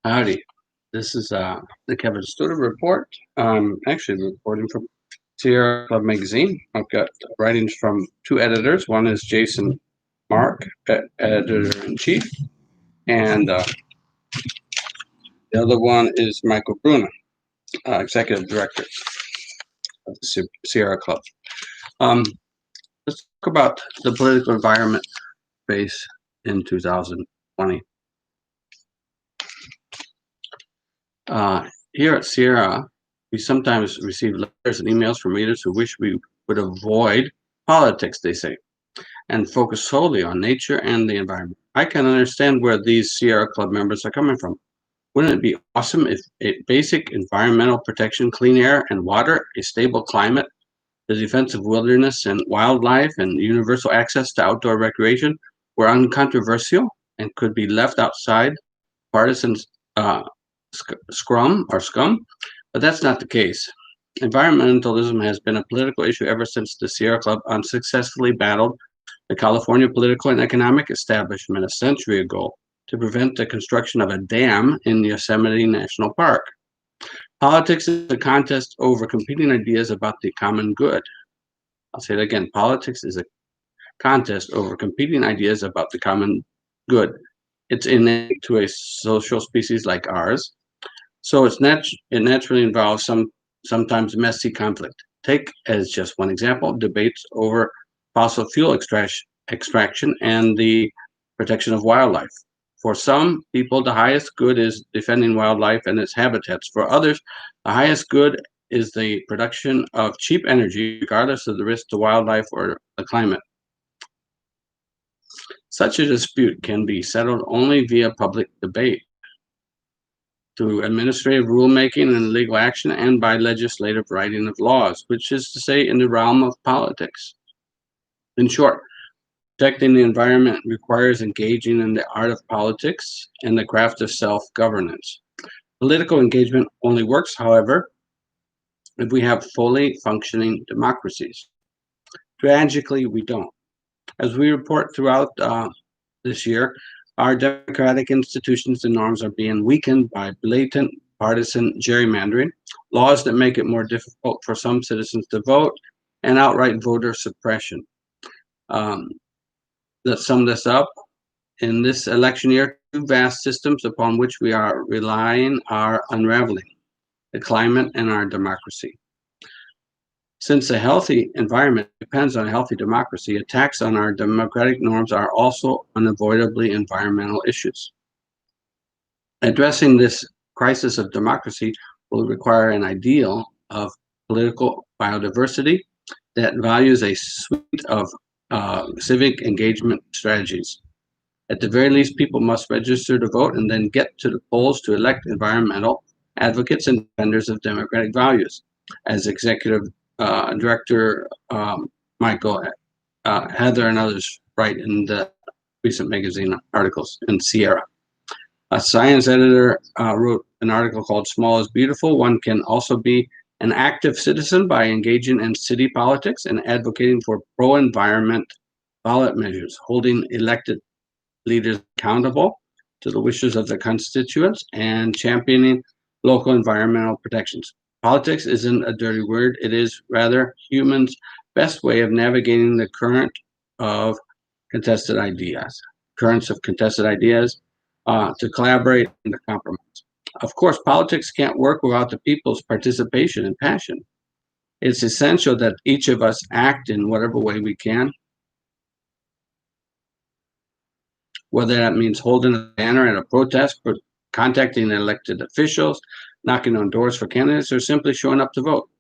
Howdy. This is the Kevin Studer Report. Actually reporting from Sierra Club Magazine. I've got writings from two editors. One is Jason Mark, editor-in-chief, and the other one is Michael Bruna, executive director of the Sierra Club. Let's talk about the political environment space in 2020. Here at Sierra, we sometimes receive letters and emails from readers who wish we would avoid politics, they say, and focus solely on nature and the environment. I can understand where these Sierra Club members are coming from. Wouldn't it be awesome if a basic environmental protection, clean air and water, a stable climate, the defense of wilderness and wildlife, and universal access to outdoor recreation were uncontroversial and could be left outside partisan scum, but that's not the case. Environmentalism has been a political issue ever since the Sierra Club unsuccessfully battled the California political and economic establishment a century ago to prevent the construction of a dam in Yosemite National Park. Politics is a contest over competing ideas about the common good. I'll say it again. Politics is a contest over competing ideas about the common good. It's innate to a social species like ours, so it naturally involves sometimes messy conflict. Take as just one example, debates over fossil fuel extraction and the protection of wildlife. For some people, the highest good is defending wildlife and its habitats. For others, the highest good is the production of cheap energy, regardless of the risk to wildlife or the climate. Such a dispute can be settled only via public debate, through administrative rulemaking and legal action, and by legislative writing of laws, which is to say, in the realm of politics. In short, protecting the environment requires engaging in the art of politics and the craft of self-governance. Political engagement only works, however, if we have fully functioning democracies. Tragically, we don't. As we report throughout this year, our democratic institutions and norms are being weakened by blatant partisan gerrymandering, laws that make it more difficult for some citizens to vote, and outright voter suppression. Let's sum this up. In this election year, two vast systems upon which we are relying are unraveling: the climate and our democracy. Since a healthy environment depends on a healthy democracy, attacks on our democratic norms are also unavoidably environmental issues. Addressing this crisis of democracy will require an ideal of political biodiversity that values a suite of civic engagement strategies. At the very least, people must register to vote and then get to the polls to elect environmental advocates and defenders of democratic values. As executive director Michael, Heather, and others write in the recent magazine articles in Sierra. A science editor wrote an article called Small is Beautiful. One can also be an active citizen by engaging in city politics and advocating for pro-environment ballot measures, holding elected leaders accountable to the wishes of their constituents, and championing local environmental protections. Politics isn't a dirty word. It is rather humans' best way of navigating the currents of contested ideas, to collaborate and to compromise. Of course, politics can't work without the people's participation and passion. It's essential that each of us act in whatever way we can, whether that means holding a banner at a protest, or contacting elected officials, knocking on doors for candidates, or simply showing up to vote.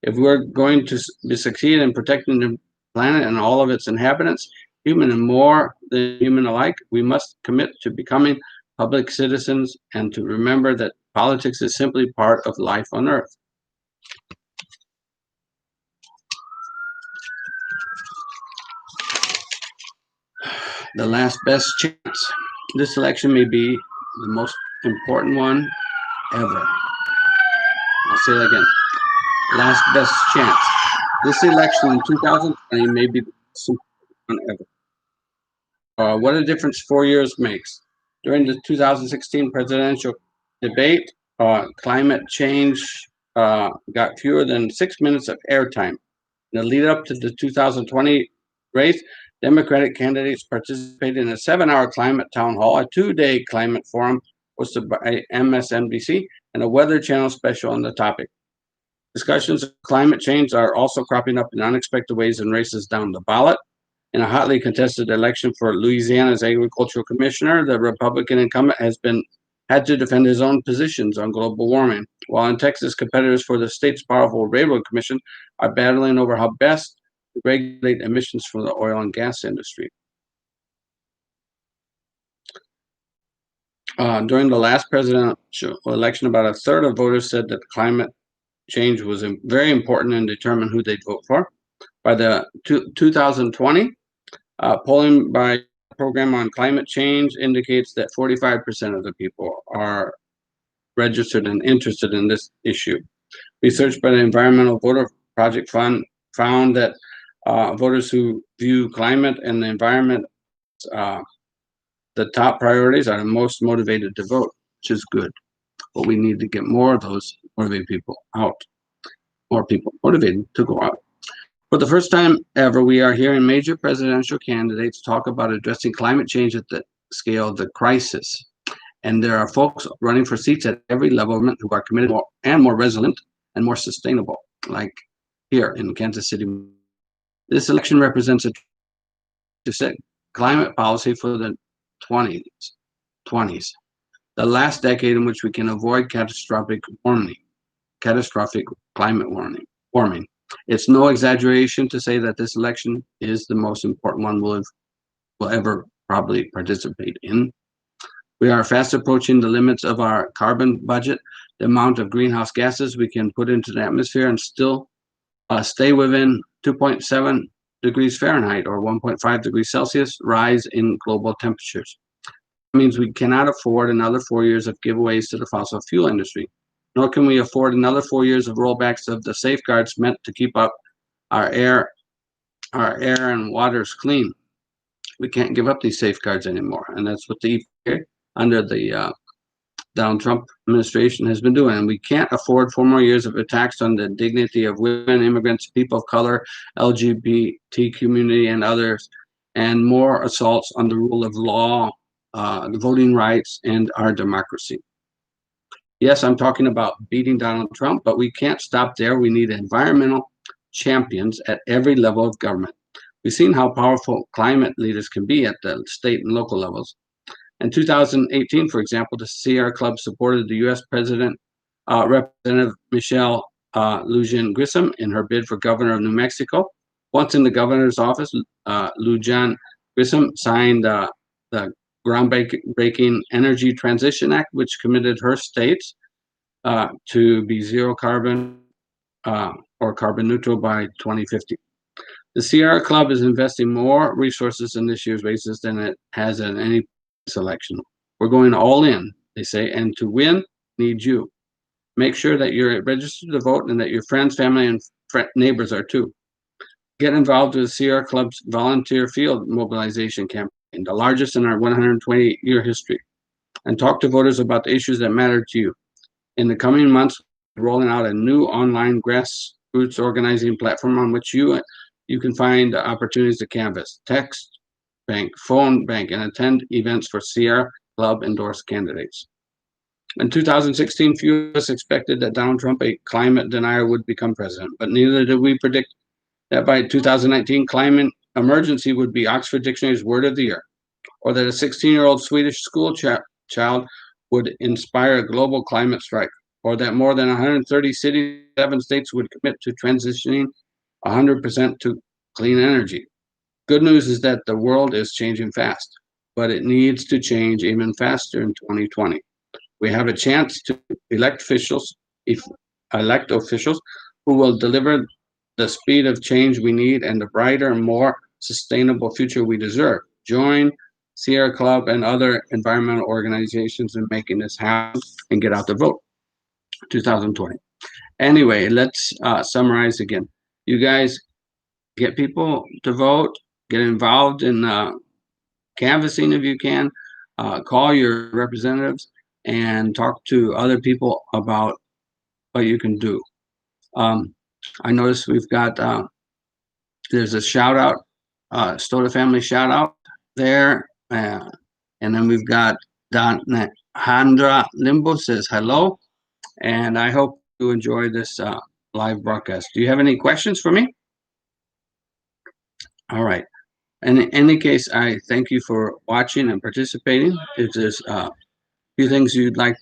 If we're going to succeed in protecting the planet and all of its inhabitants, human and more than human alike, we must commit to becoming public citizens and to remember that politics is simply part of life on Earth. The last best chance. This election may be the most important one ever. I'll say that again. Last best chance. This election in 2020 may be the most important one ever. what a difference 4 years makes. During the 2016 presidential debate, climate change got fewer than 6 minutes of airtime. In the lead up to the 2020 race, Democratic candidates participated in a 7-hour climate town hall, a 2-day climate forum hosted by MSNBC, and a Weather Channel special on the topic. Discussions of climate change are also cropping up in unexpected ways in races down the ballot. In a hotly contested election for Louisiana's agricultural commissioner, the Republican incumbent had to defend his own positions on global warming, while in Texas, competitors for the state's powerful railroad commission are battling over how best to regulate emissions from the oil and gas industry. During the last presidential election, about a third of voters said that climate change was very important and determine who they'd vote for. By the 2020, polling by program on climate change indicates that 45% of the people are registered and interested in this issue. Research by the Environmental Voter Project Fund found that voters who view climate and the environment the top priorities are the most motivated to vote, which is good. But we need to get more of those motivated people out, more people motivated to go out. For the first time ever, we are hearing major presidential candidates talk about addressing climate change at the scale of the crisis. And there are folks running for seats at every level of government who are committed more resilient and more sustainable, like here in Kansas City. This election represents to set climate policy for the 20s, the last decade in which we can avoid catastrophic climate warming. It's no exaggeration to say that this election is the most important one we'll ever probably participate in. We are fast approaching the limits of our carbon budget, the amount of greenhouse gases we can put into the atmosphere and still stay within 2.7 degrees Fahrenheit or 1.5 degrees Celsius rise in global temperatures. It means we cannot afford another 4 years of giveaways to the fossil fuel industry, nor can we afford another 4 years of rollbacks of the safeguards meant to keep up our air and waters clean. We can't give up these safeguards anymore, and that's what the EPA under the Donald Trump administration has been doing. And we can't afford 4 more years of attacks on the dignity of women, immigrants, people of color, LGBT community, and others, and more assaults on the rule of law, the voting rights, and our democracy. Yes, I'm talking about beating Donald Trump, but we can't stop there. We need environmental champions at every level of government. We've seen how powerful climate leaders can be at the state and local levels. In 2018, for example, the Sierra Club supported the U.S. President, Representative Michelle Lujan Grisham in her bid for governor of New Mexico. Once in the governor's office, Lujan Grisham signed the groundbreaking Energy Transition Act, which committed her states to be zero carbon or carbon neutral by 2050. The Sierra Club is investing more resources in this year's races than it has in any election. We're going all in, they say, and to win, need you. Make sure that you're registered to vote and that your friends, family, and neighbors are too. Get involved with the Sierra Club's volunteer field mobilization campaign, the largest in our 128-year history, and talk to voters about the issues that matter to you. In the coming months, we're rolling out a new online grassroots organizing platform on which you can find opportunities to canvass, text, bank, phone bank, and attend events for Sierra Club endorsed candidates. In 2016, few of us expected that Donald Trump, a climate denier, would become president, but neither did we predict that by 2019, climate emergency would be Oxford Dictionary's word of the year, or that a 16-year-old Swedish school child would inspire a global climate strike, or that more than 130 cities, 7 states would commit to transitioning 100% to clean energy. Good news is that the world is changing fast, but it needs to change even faster in 2020. We have a chance to elect officials who will deliver the speed of change we need and the brighter and more sustainable future we deserve. Join Sierra Club and other environmental organizations in making this happen and get out the vote. 2020. Anyway, let's summarize again. You guys get people to vote, get involved in canvassing if you can. Call your representatives and talk to other people about what you can do. I noticed we've got, there's a shout out, Stoda family shout out there. And then we've got Handra Limbo says hello. And I hope you enjoy this live broadcast. Do you have any questions for me? All right. In any case, I thank you for watching and participating. If there's a few things you'd like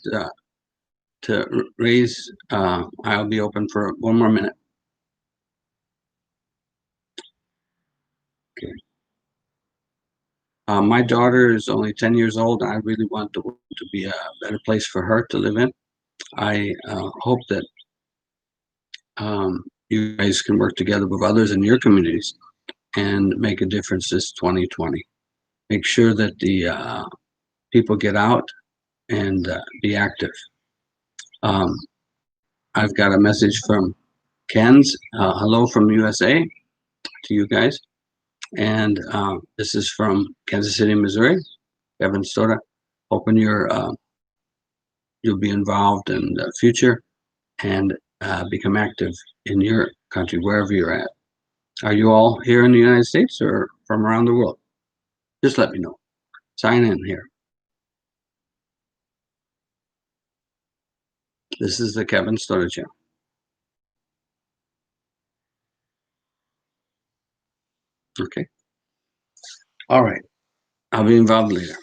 to raise, I'll be open for one more minute. Okay. My daughter is only 10 years old. I really want the world to be a better place for her to live in. I hope that you guys can work together with others in your communities and make a difference this 2020. Make sure that the people get out and be active. I've got a message from Ken's. Hello from USA to you guys. And this is from Kansas City, Missouri. Kevin Stoda. Hoping you'll be involved in the future and become active in your country, wherever you're at. Are you all here in the United States or from around the world? Just let me know. Sign in here. This is the Kevin Stoda channel. Okay. All right. I'll be involved later.